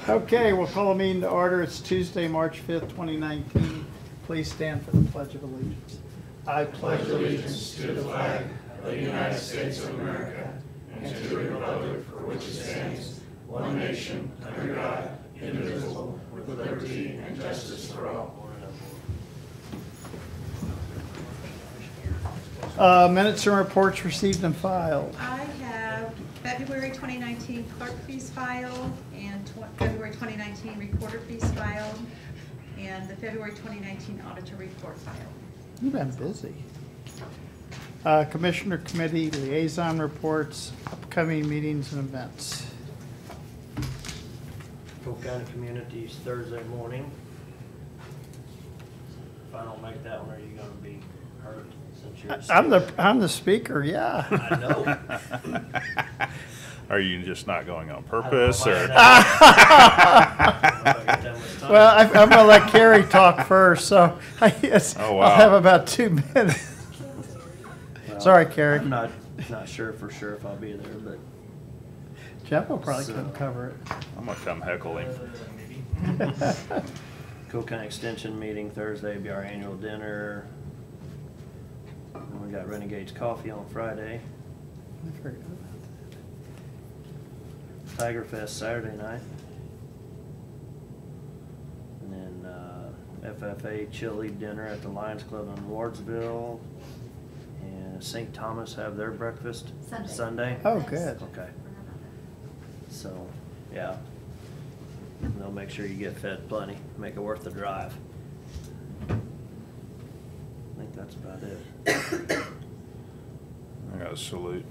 Okay, we'll call a meeting to order. It's Tuesday, March 5th, 2019. Please stand for the Pledge of Allegiance. I pledge allegiance to the flag of the United States of America and to the republic for which it stands, one nation, under God, indivisible, with liberty and justice for all. Minutes and reports received and filed. I have February 2019 clerk fees filed and February 2019 recorder fees filed and the February 2019 auditor report filed. You've been busy. Commissioner Committee liaison reports, upcoming meetings and events. Polk County Communities Thursday morning. If I don't make that one, are you gonna be hurt since you're a I'm the speaker, yeah. I know. Are you just not going on purpose, or? Well, I'm gonna let Carrie talk first, so Oh, wow. I'll have about 2 minutes. Well, Sorry, Carrie. I'm not sure for sure if I'll be there, but Jeff will probably So- couldn't cover it. I'm gonna come heckle him. Polk County Extension meeting Thursday, be our annual dinner. And we got Renegade's Coffee on Friday. I forgot about Tiger Fest Saturday night. And then FFA chili dinner at the Lions Club in Wardsville. And St. Thomas have their breakfast Sunday. that. Oh, good. Okay. So, yeah. And they'll make sure you get fed plenty, make it worth the drive. I think that's about it. I got a salute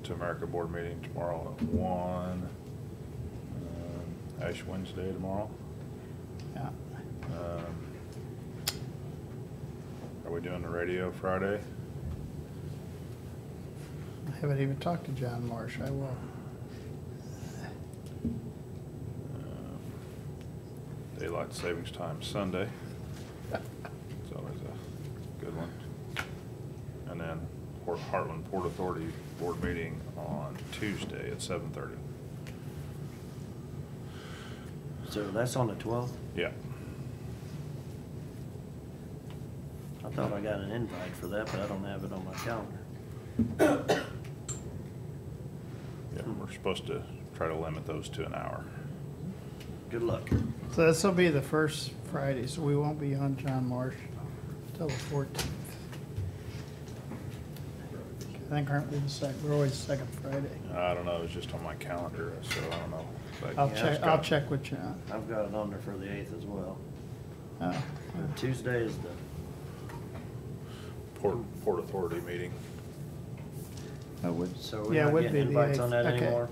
to America board meeting tomorrow at 1. Ash Wednesday tomorrow. Yeah. Are we doing the radio Friday? I haven't even talked to John Marsh. I will. Daylight savings time Sunday. It's always a good one. And then Heartland Port Authority board meeting on Tuesday at 7:30. So that's on the 12th? Yeah. I thought I got an invite for that, but I don't have it on my calendar. Yeah, we're supposed to try to limit those to an hour. Good luck. So this will be the first Friday, so we won't be on John Marsh till the 14th. I think aren't we the second? We're always the second Friday. I don't know, it was just on my calendar, so I don't know. But I'll Yeah, check. it's I'll got- check with John. I've got it on there for the 8th as well. Oh, Tuesday is the, Port Authority meeting. it would. so we're Yeah, it not would getting be the invites 8th. on that Okay. anymore?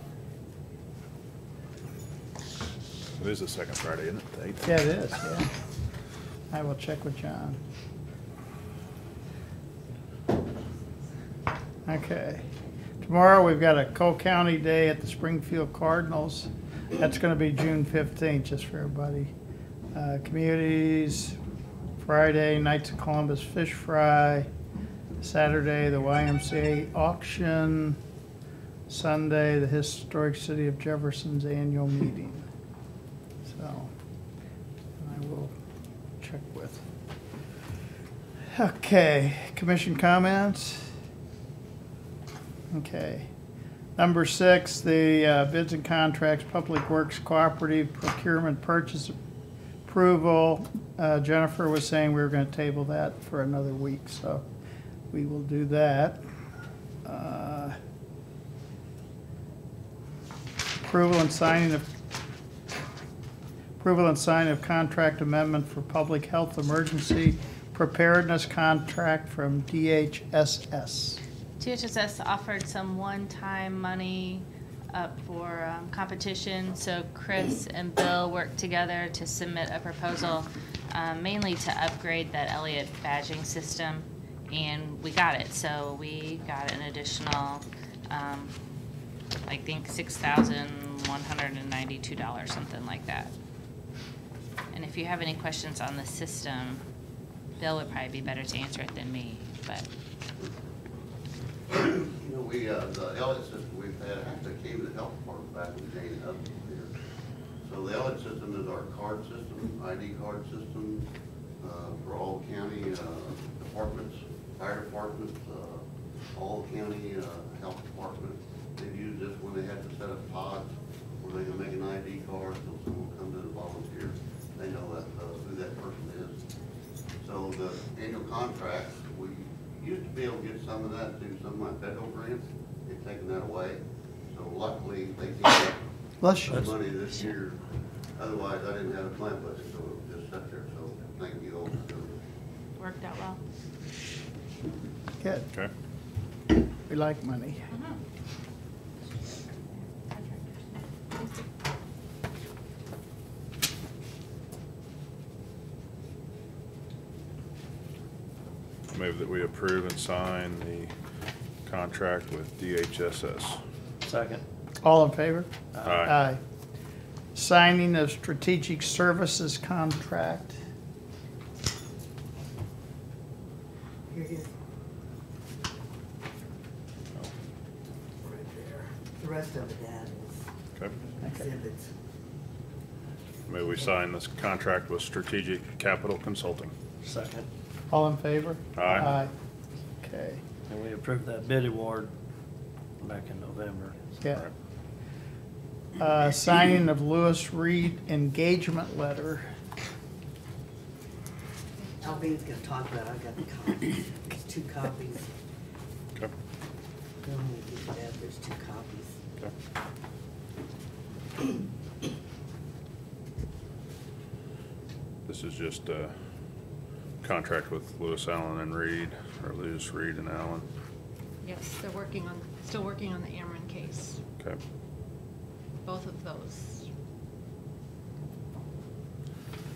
It is the second Friday, isn't it? The 8th? Yeah, it is. Yeah. I will check with John. Okay. Tomorrow we've got a Cole County Day at the Springfield Cardinals. That's going to be June 15th, just for everybody. Communities, Friday, Knights of Columbus Fish Fry. Saturday, the YMCA auction. Sunday, the Historic City of Jefferson's annual meeting. So I will check with. Okay, commission comments. Okay. Number 6, the bids and contracts, Public Works Cooperative Procurement Purchase Approval. Jennifer was saying we were going to table that for another week, so we will do that. Approval and signing of contract amendment for public health emergency preparedness contract from DHSS. DHSS offered some one-time money up for competition, so Chris and Bill worked together to submit a proposal mainly to upgrade that Elliott badging system, and we got it. So we got an additional, I think $6,192, something like that. And if you have any questions on the system, Bill would probably be better to answer it than me, but. You know, the Elliott system we've had actually came to the health department back in the day and up here. So the LH system is our card system, ID card system, for all county, departments, fire departments, all county, health department. They've used this when they had to set up pods where they can make an ID card, so someone comes in and volunteers, they know that, who that person is. So the annual contracts, we used to be able to get some of that through some of my federal grants. They've taken that away. So luckily, they gave Bless us you. money this year. Otherwise, I didn't have a plant budget, so it would just sat there. So thank you all for doing it. Worked out well. Good. Okay. We like money. Move that we approve and sign the contract with DHSS. Second. All in favor? Aye. Signing of strategic services contract. Here it is. Right there. The rest of it, Dad, is Okay. Okay. exhibits. Move we sign this contract with Strategic Capital Consulting. Second. All in favor? Aye. Okay, And we approved that bid award back in November. yeah. Signing of Lewis Reed engagement letter. Albine's gonna talk about it. I got the copies. There's 2 copies. Okay. Don't need to give that. There's 2 copies. Okay. This is just a contract with Lewis Allen and Reed, or Lewis Reed and Allen. Yes, they're still working on the Ameren case, Okay. both of those.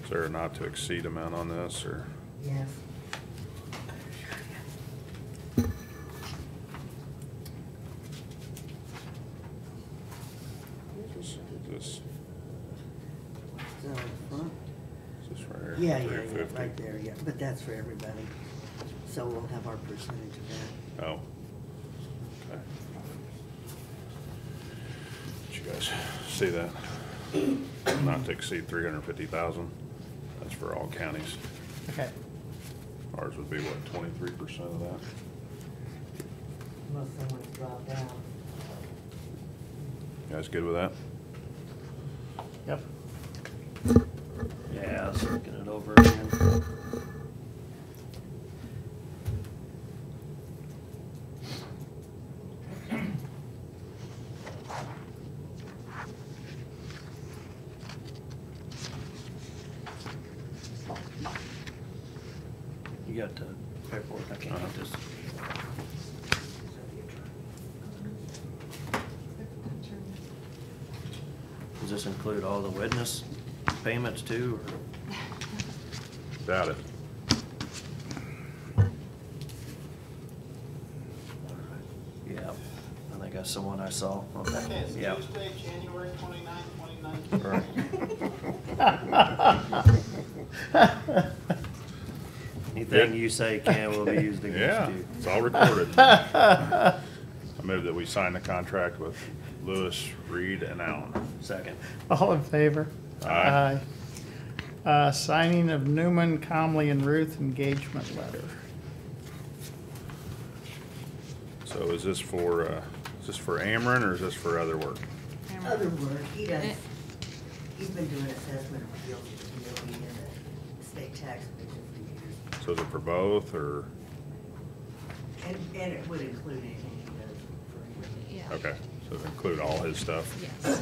Is there a not to exceed amount on this, or? Yes. Is this So, front. right here? Yeah, yeah, 350? right there, yeah. But that's for everybody. So we'll have our percentage of that. Oh. Okay. Did you guys see that? Not to exceed 350,000. That's for all counties. Okay, Ours would be what, 23% of that? Unless someone's dropped out. You guys good with that? yep. Yeah, I was looking it over again. You got the paperwork, I can't get this. Does this include all the witness payments too, or? Doubt it. Yeah, I think that's the one I saw. Okay, it's Yeah. Tuesday, January 29th, 2019. Right. Anything you say, Ken, will be used Yeah, against you. it's all recorded. I move that we sign the contract with Lewis, Reed, and Allen. Second. All in favor? Aye. Aye. Signing of Newman, Comley, and Ruth engagement letter. So is this for Ameren, or is this for other work? Other work, he does, Eh. he's been doing assessment appeals with the DOE and the state tax division for years. So is it for both, or? And it would include anything he does for Yeah. Okay, so it include all his stuff? Yes.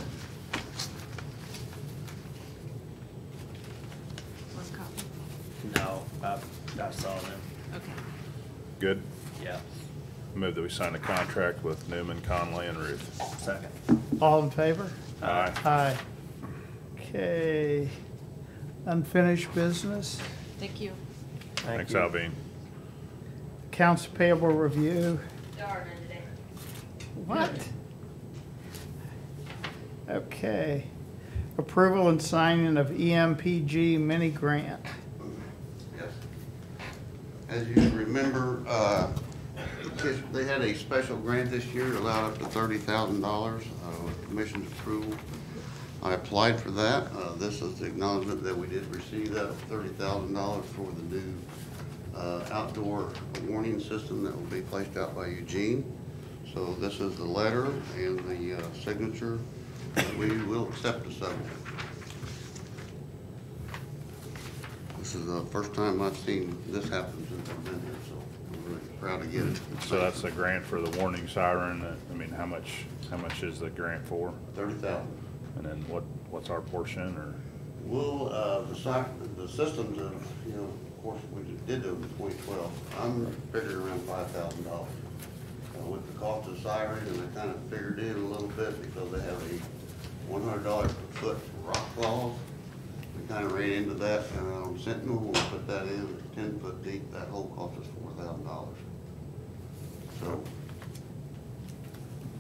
One copy. No, I saw them. Okay. Good? Yeah. Move that we sign a contract with Newman, Conley, and Ruth. Second. All in favor? Aye. Aye. Okay. Unfinished business. Thank you. Thanks, you. Alvin. Accounts payable review. Darn today. What? Okay. Approval and signing of EMPG mini grant. Yes. As you remember, they had a special grant this year that allowed up to $30,000 with commission's approval. I applied for that. This is the acknowledgement that we did receive that $30,000 for the new outdoor warning system that will be placed out by Eugene. So this is the letter and the signature. We will accept the settlement. This is the first time I've seen this happen since I've been here, so I'm really proud to get it. So that's the grant for the warning siren. I mean, how much is the grant for? $30,000. And then what's our portion, or? Well, the systems of, of course, we did do them in 2012. I'm figuring around $5,000. With the cost of siren, and I kind of figured in a little bit because they have a $100 per foot rock clause. We kind of ran into that, and on Sentinel, when we put that in, it's 10 foot deep, that whole cost us $4,000. So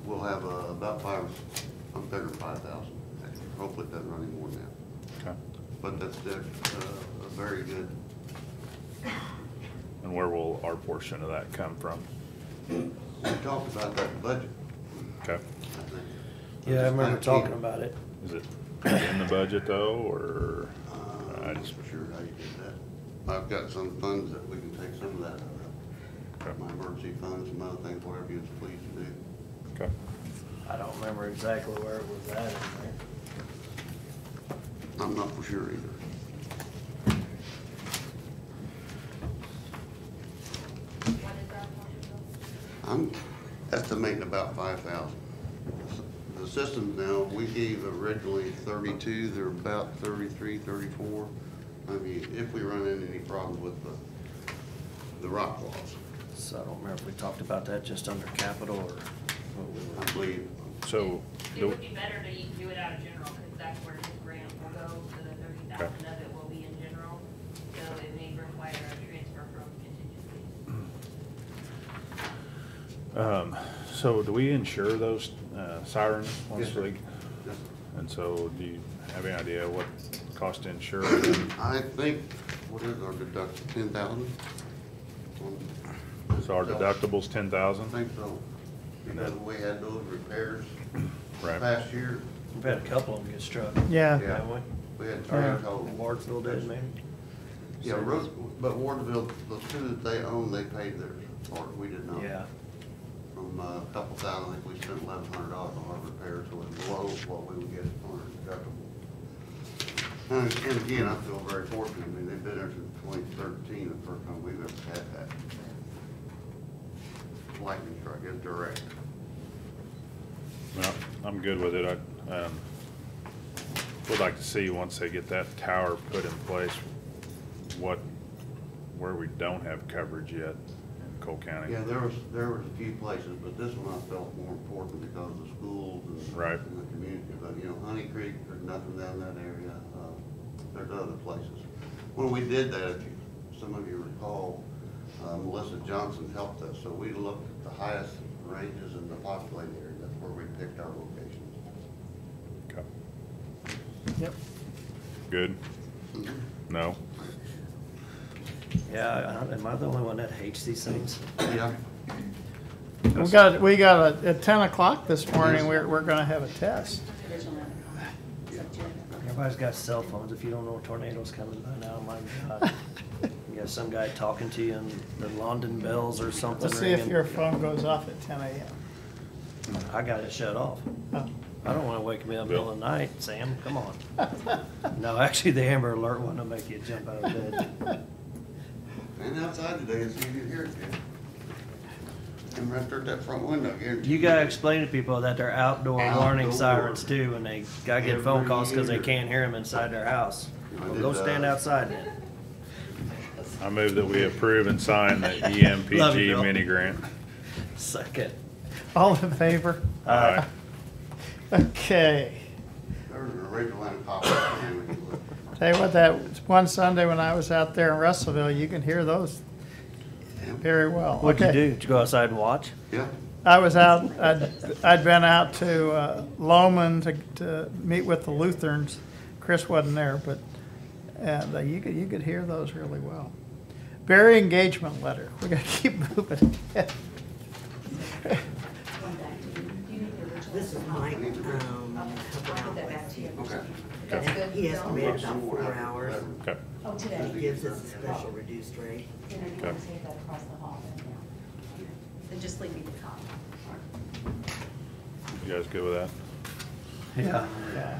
we'll have about I'm figuring 5,000. Hopefully it doesn't run any more than that. Okay. But that's a very good. And where will our portion of that come from? We talked about that in budget, Okay. I think. Yeah, I remember talking about it. Is it in the budget though, or? I'm not for sure how you did that. I've got some funds that we can take some of that out of. Okay. My emergency funds, some other things, whatever you're pleased to do. Okay. I don't remember exactly where it was at in I'm not for sure either. I'm estimating about 5,000. The systems now, we gave originally 32, they're about 33, 34. I mean, if we run into any problems with the rock clause, there. So I don't remember if we talked about that just under capital or what we I were. believe. So, It would be better to do it out of general, because that's where his grant will go, so the 30,000 of it will be in general. So it may require a transfer from contingency. so do we insure those sirens once Yes, sir. we? Yes. And so do you have any idea what it costs to insure them? I think, what is our deduction, 10,000? So our deductible's 10,000? I think so, because we had those repairs Right. last year. We've had a couple of them get struck. Yeah. haven't we? We had Yeah. three total. Wardsville did maybe? Yeah, but Wardville, the two that they own, they paid theirs, or we did not. Yeah. From a couple thousand, I think we spent $1,100 on our repairs, so it's below what we would get on our deductible. And again, I feel very fortunate, I mean, they've been there since 2013, the first time we've ever had that lightning strike, it's direct. No, I'm good with it. I would like to see, once they get that tower put in place, where we don't have coverage yet in Cole County. Yeah, there was a few places, but this one I felt more important because of the schools and Right. and the community. But, Honey Creek, there's nothing down that area. There's other places. When we did that, if some of you recall, Melissa Johnson helped us. So we looked at the highest ranges in the populated area. That's where we picked our locations. Okay. Yep. Good? No? Yeah, am I the only one that hates these things? Yeah. We got at 10 o'clock this morning, we're gonna have a test. Everybody's got cell phones. If you don't know a tornado's coming by now, my God. You got some guy talking to you and the London bells or something Let's see if ringing. your phone goes off at 10 a.m. I got it shut off. Oh. I don't wanna wake me up in the middle of the night, Sam, come on. No, actually, the Amber Alert one will make you jump out of bed. And outside today and see if you hear it, man. I'm right there at that front window here. You gotta explain to people that they're outdoor warning Outdoor. sirens too, and they gotta get phone calls because they Every can't hear them inside their house. I Well, did, go stand outside then. I move that we approve and sign the Love you, EMPG Bill. mini grant. Second. All in favor? Aye. Okay. There's an original line of copy. Man, we can look. Tell you what, that one Sunday when I was out there in Russellville, you can hear those very well. What'd you Okay. do? Did you go outside and watch? Yeah. I was out, I'd been out to Loman to meet with the Lutherans. Chris wasn't there, but, and you could hear those really well. Berry engagement letter. We gotta keep moving. This This is Mike, I'll get that back to you. Okay. That's good. he estimated about 4 hours. Okay. Oh, He today. gives us a special reduced rate. Then I Okay. can take that across the hall. Then just leave me the copy. You guys good with that? Yeah. Yeah.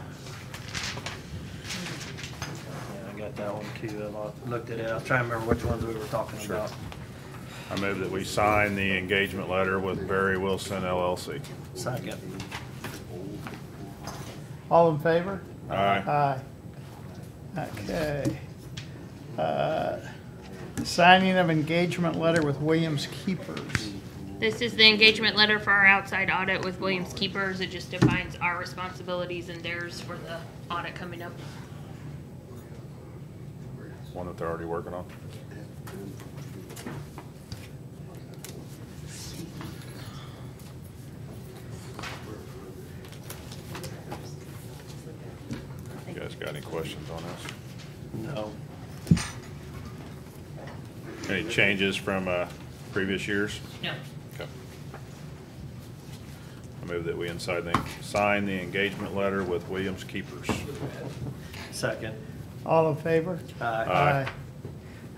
Yeah, I got that one too. I looked at it. I was trying to remember which ones we were talking Sure. about. I move that we sign the engagement letter with Barry Wilson LLC. Second. All in favor? Aye. Aye. Okay. Signing of engagement letter with Williams Keepers. This is the engagement letter for our outside audit with Williams Keepers. It just defines our responsibilities and theirs for the audit coming up. One that they're already working on. You guys got any questions on this? No. Any changes from previous years? No. Okay. I move that we sign the engagement letter with Williams Keepers. Second. All in favor? Aye. Aye.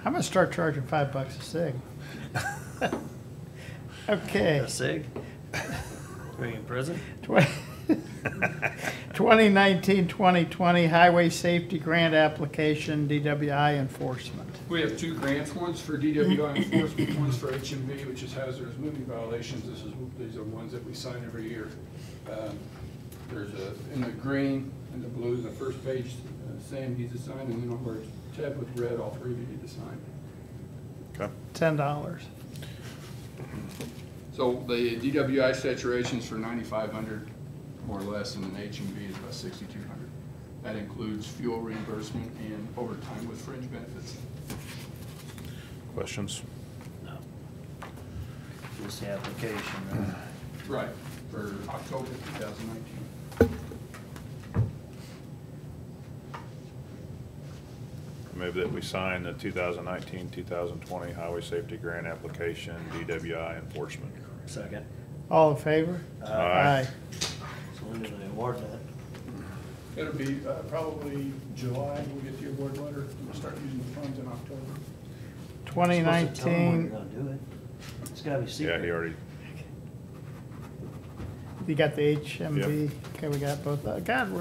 I'm gonna start charging $5 a cig. Okay. A SIG? Are you in prison? 2019-2020 Highway Safety Grant Application, DWI Enforcement. We have two grants, one's for DWI enforcement, one's for HMV, which is hazardous moving violations. These are ones that we sign every year. There's in the green and the blue, the first page, Sam needs to sign, and then on where it's tab with red, all three of you need to sign. Okay. $10. So the DWI saturation's for 9,500 or less, and an HMV is about 6,200. That includes fuel reimbursement and overtime with fringe benefits. Questions? No. Just the application, right? Right, for October 2019. I move that we sign the 2019-2020 Highway Safety Grant Application, DWI Enforcement. Second. All in favor? Aye. So when do they award that? It'll be probably July, we'll get the award letter, and we'll start using the funds in October. Supposed to tell them when 2019, you're gonna do it. It's gotta be Yeah, secret. he already, you got the HMV? Okay, we got both. God,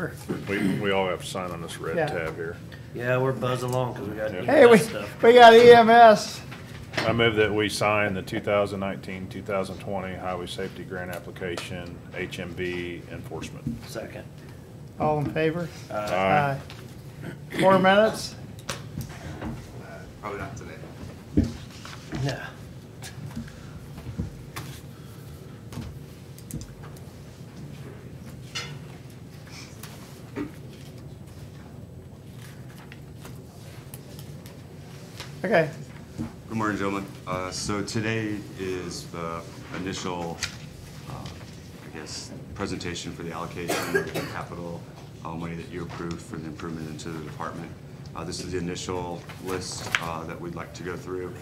we all have to sign on this red Yeah. tab here. Yeah, we're buzzing along because we got Yeah. hey, EMS stuff. we got EMS. I move that we sign the 2019-2020 Highway Safety Grant Application, HMV Enforcement. Second. All in favor? Aye. 4 minutes? Probably not today. Yeah. Okay. Good morning, gentlemen. So today is the initial, I guess, presentation for the allocation of the capital money that you approved for the improvement into the department. This is the initial list that we'd like to go through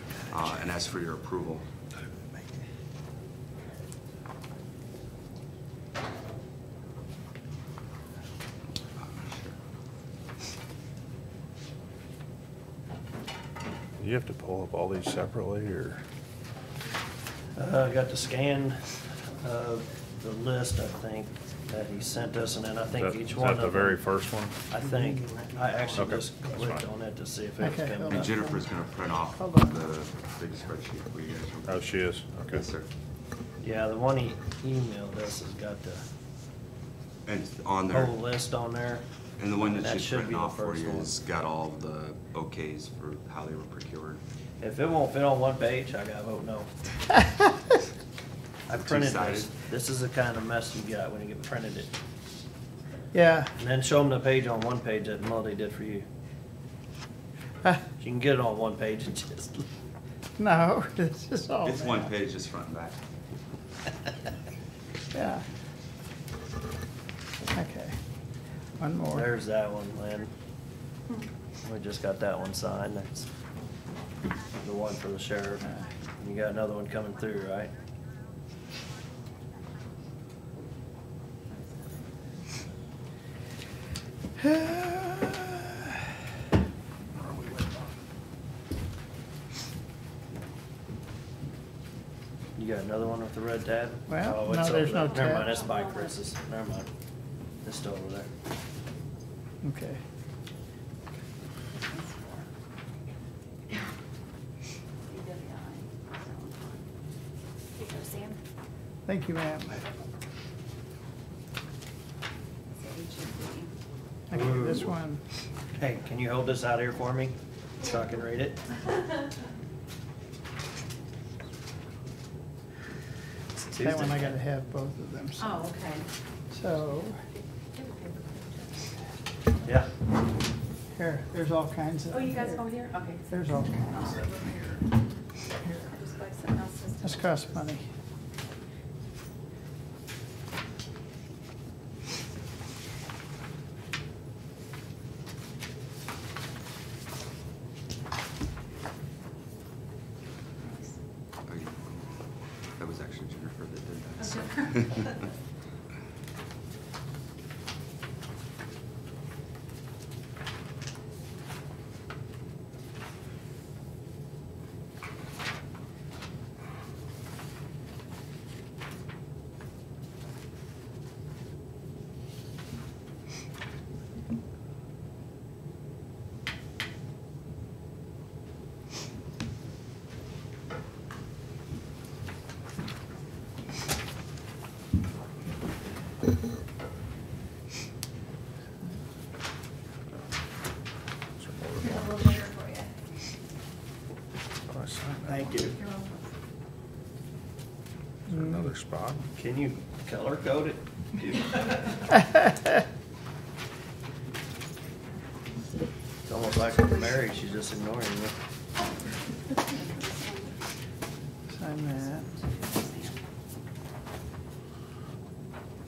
and ask for your approval. Do you have to pull up all these separately, or? I got to scan the list, I think, that he sent us, and then I think each one Is of that them. the very first one? I think. I actually Okay, just that's clicked fine. on it to see if it was Okay, coming hold And up. Jennifer's going to print off Hold on. the big spreadsheet for you guys. Oh, she is? Okay. Yes, sir. Yeah, the one he emailed us has got the And on there, whole list on there. and the one That that she's should be printing the off for first you one. has got all of the okays for how they were procured. If it won't fit on one page, I gotta vote no. I printed Two-sided. this. This is the kind of mess you got when you get printed it. Yeah. And then show them the page on one page that Molly did for you. You can get it on one page and just. No, this is all. It's one page, just front and back. Yeah. Okay. One more. There's that one, Lynn. We just got that one signed. That's the one for the sheriff. You got another one coming through, right? You got another one with the red tab? Well, Oh, no, it's there's over no there. Never tab. mind, that's by Chris's. Never mind. It's still over there. Okay. Thank you, ma'am. Okay, this one, Hey, can you hold this out here for me so I can read it? It's that one I Tuesday. gotta have both of them. Oh, okay. So, Yeah. here, there's all kinds of. Oh, you guys go here? Okay. There's all kinds. Here. Just like something else. This costs money. Oh, yeah. That was actually Jennifer that did that. so. Thank you. Another spot. Can you color code it? It's almost like we're married, she's just ignoring me. Sign that.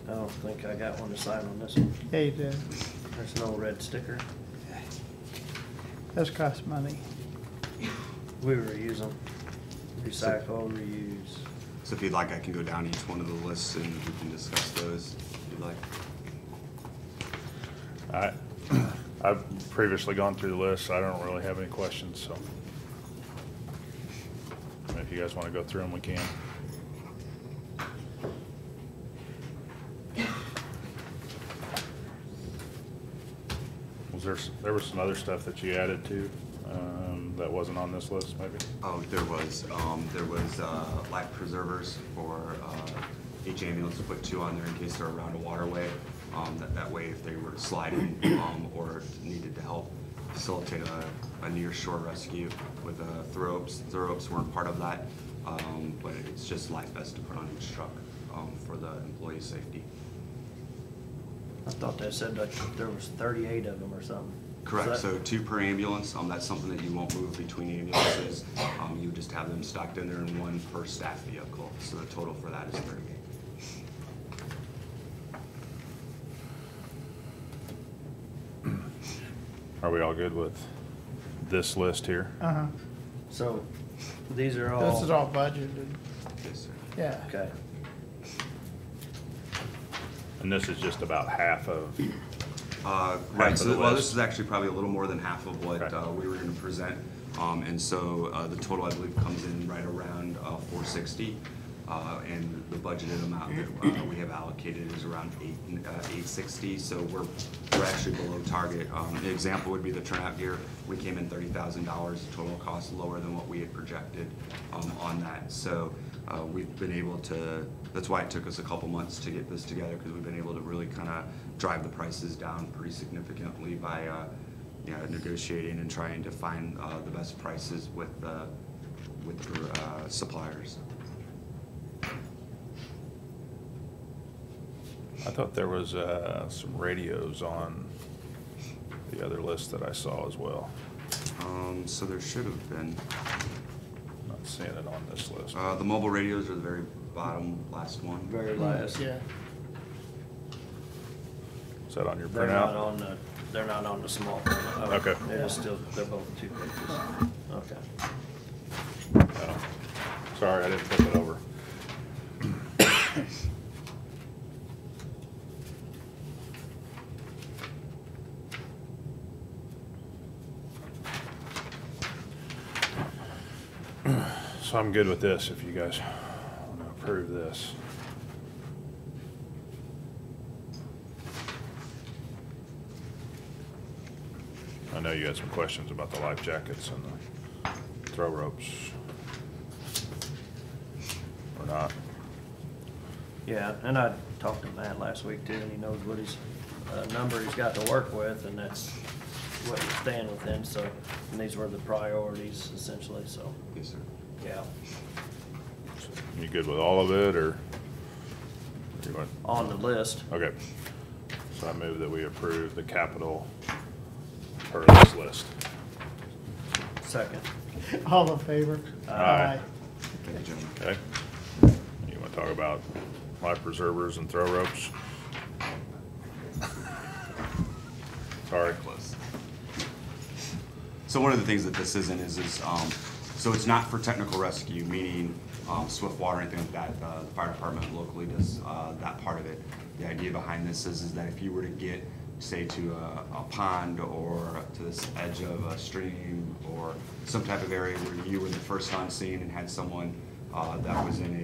I don't think I got one to sign on this one. Yeah, you did. There's no red sticker. Those cost money. We reuse them. Recycle, reuse. So if you'd like, I can go down each one of the lists and we can discuss those if you'd like. I've previously gone through the list, so I don't really have any questions, so. If you guys want to go through them, we can. There was some other stuff that you added to, that wasn't on this list, maybe? Oh, there was life preservers for each ambulance to put 2 on there in case they're around a waterway. That way, if they were sliding or needed to help facilitate a near shore rescue with throw ropes weren't part of that, but it's just life vests to put on each truck for the employee safety. I thought they said that there was 38 of them or something. Correct, Is that- so 2 per ambulance. That's something that you won't move between ambulances. You just have them stocked in there and 1 per staff vehicle. So the total for that is 38. Are we all good with this list here? Uh-huh. So, these are all. This is all budgeted. Yes, sir. Yeah. Okay. And this is just about half of, Right, of so the well, list. this is actually probably a little more than half of what Okay. we were going to present. And so the total, I believe, comes in right around 460. And the budgeted amount that we have allocated is around 860. So we're actually below target. The example would be the turnout gear. We came in $30,000, total cost lower than what we had projected on that. So we've been able to, that's why it took us a couple months to get this together, because we've been able to really kind of drive the prices down pretty significantly by negotiating and trying to find the best prices with suppliers. I thought there was some radios on the other list that I saw as well. So there should have been. Not seeing it on this list. The mobile radios are the very bottom last one. Very last. Yeah. Is that on your They're not printout? on the, they're not on the small printout. Oh, Okay. They're still, they're both 2 pages. Okay. Oh. Sorry, I didn't flip it over. So I'm good with this if you guys want to approve this. I know you had some questions about the life jackets and the throw ropes. Or not. Yeah, and I talked to Matt last week too, and he knows what his number he's got to work with, and that's what he's staying within, so, and these were the priorities essentially, so, Yes, sir. yeah. You good with all of it, or? You want? On the list. Okay. So I move that we approve the capital per this list. Second. All in favor? Aye. Thank you, gentlemen. Okay. You want to talk about life preservers and throw ropes? Sorry. Close. So one of the things that this isn't is so it's not for technical rescue, meaning swift water or anything like that. The fire department locally does that part of it. The idea behind this is that if you were to get, say, to a pond or to this edge of a stream or some type of area where you were the first on scene and had someone that was in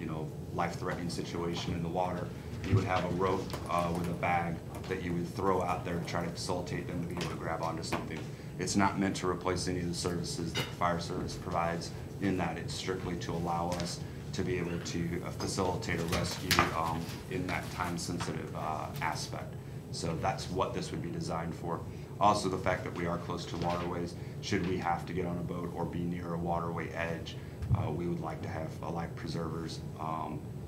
a life-threatening situation in the water, you would have a rope with a bag that you would throw out there to try to facilitate them to be able to grab onto something. It's not meant to replace any of the services that the fire service provides in that. It's strictly to allow us to be able to facilitate a rescue in that time-sensitive aspect. So that's what this would be designed for. Also, the fact that we are close to waterways, should we have to get on a boat or be near a waterway edge, we would like to have life preservers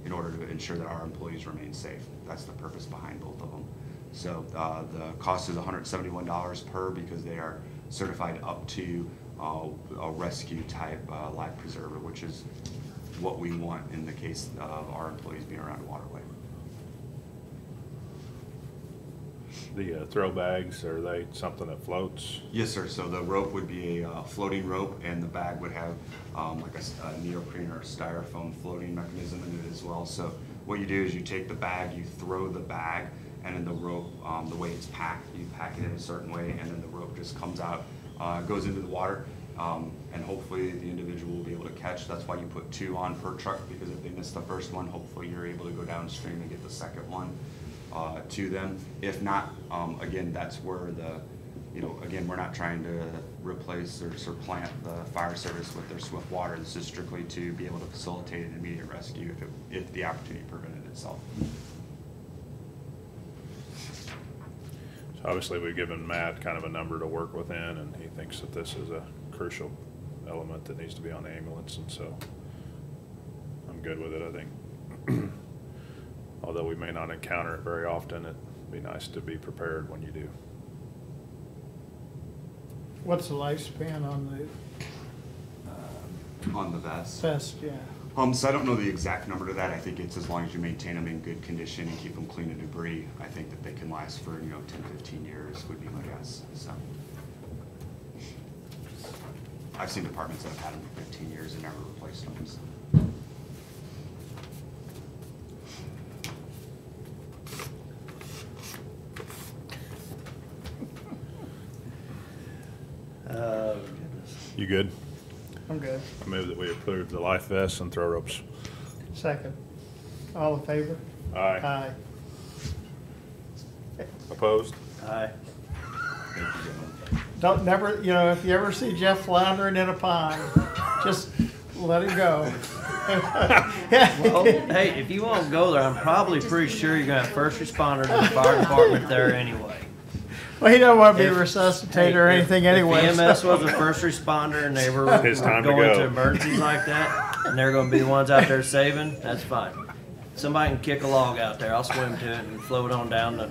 in order to ensure that our employees remain safe. That's the purpose behind both of them. So the cost is $171 per because they are certified up to a rescue type life preserver, which is what we want in the case of our employees being around a waterway. The throw bags, are they something that floats? Yes, sir. So the rope would be a floating rope, and the bag would have like a neoprene or styrofoam floating mechanism in it as well. So what you do is you take the bag, you throw the bag, and then the rope, the way it's packed, you pack it in a certain way, and then the rope just comes out, goes into the water, and hopefully the individual will be able to catch. That's why you put 2 on per truck, because if they miss the first one, hopefully you're able to go downstream and get the second one to them. If not, again, that's where again, we're not trying to replace or supplant the fire service with their swift water. This is strictly to be able to facilitate an immediate rescue if the opportunity presented itself. So obviously we've given Matt kind of a number to work within, and he thinks that this is a crucial element that needs to be on the ambulance, and so I'm good with it, I think. Although we may not encounter it very often, it'd be nice to be prepared when you do. What's the lifespan on On the vest? the vest? Yeah. So I don't know the exact number to that. I think it's as long as you maintain them in good condition and keep them clean of debris. I think that they can last for 10, 15 years would be my guess. So I've seen departments that have had them for 15 years and never replaced them. So. Oh, goodness. You good? I'm good. I move that we approve the life vests and throw ropes. Second. All in favor? Aye. Aye. Opposed? Aye. Don't never, if you ever see Jeff floundering in a pond, just let him go. Well, hey, if you won't go there, I'm probably pretty sure you're gonna have first responders and the fire department there anyway. Well, he doesn't want to be If- resuscitated or hey, anything if anyway. EMS so- was a first responder and they were His time to going go. to emergencies like that, and they're gonna be the ones out there saving, that's fine. Somebody can kick a log out there, I'll swim to it and float on down to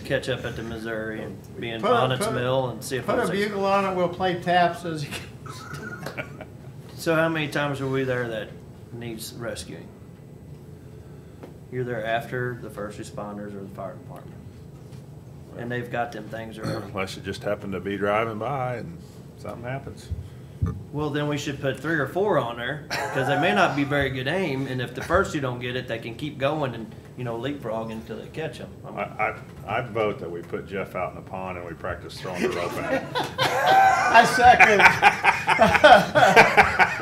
catch up at the Missouri and be in Put a- Bonnet's put a- Mill and see if Put a there's bugle on it, we'll play taps as you So how many times were we there that needs rescuing? You're there after the first responders or the fire department. And they've got them things already. Unless you just happen to be driving by and something happens. Well, then we should put 3 or 4 on there, because they may not be very good aim, and if the first 2 don't get it, they can keep going and, leapfrog until they catch them. I'd vote that we put Jeff out in the pond and we practice throwing the rope at him. I second.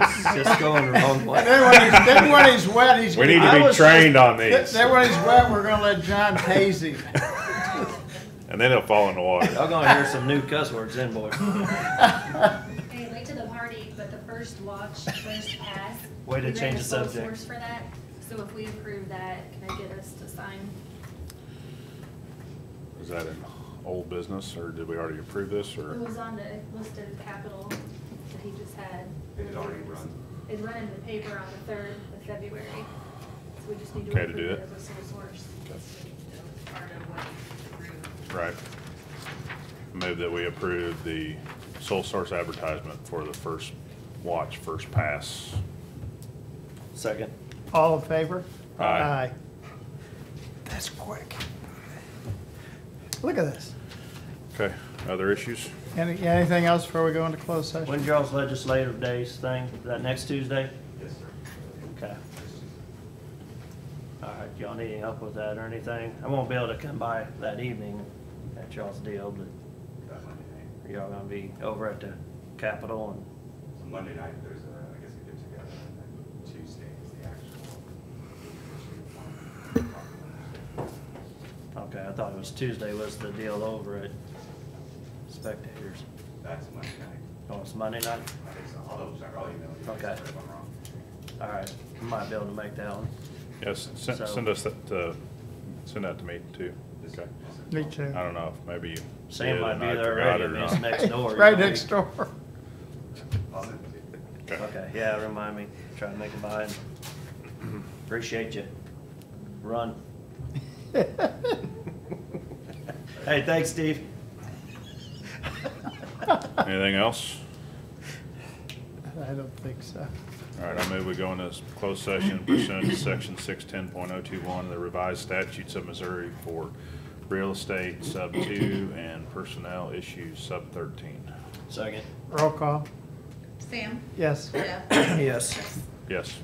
It's just going the wrong way. Then when he's wet, he's. We need I to be was trained on these. Then when he's wet, we're gonna let John tase him. And then he'll fall in the water. Y'all gonna hear some new cuss words then, boys. Hey, late to the party, but the first watch, first pass. Way to we ran change a the sole subject. source for that, so if we approve that, can I get us to sign? Is that an old business, or did we already approve this, It or? was on the list of capital that he just had. It had already run. It run in the paper on the 3rd of February, so we just need to Okay to approve do it it. as a sole source. Part of what you approved. Right. Move that we approve the sole source advertisement for the first watch, first pass. Second. All in favor? Aye. That's quick. Look at this. Okay, other issues? Anything else before we go into closed session? When's y'all's legislative days thing? Is that next Tuesday? Yes, sir. Okay. All right, y'all need any help with that or anything? I won't be able to come by that evening at y'all's deal, but That Monday night. y'all gonna be over at the Capitol and, So Monday night, there's a, I guess, a get together, and then Tuesday is the actual. okay, I thought it was Tuesday was the deal over at Spectators. That's Monday night. Oh, it's Monday night? I think so. I'll double check. I'll email you. Okay. If I'm wrong. All right, I might be able to make that one. Yes, send So- us that, send that to me too. Okay. Me too. I don't know if maybe you. Sam did might and be I there forgot already, it or I mean, it's not. next door. Right you know, next door. I'll send it to you. Okay, yeah, remind me, try to make it by. Appreciate you. Run. Hey, thanks, Steve. Anything else? I don't think so. All right, I move we go into closed session pursuant to section 610.021 of the revised statutes of Missouri for real estate sub 2 and personnel issues sub 13. Second. Roll call. Sam? Yes. Jeff? Yes. Chris? Yes.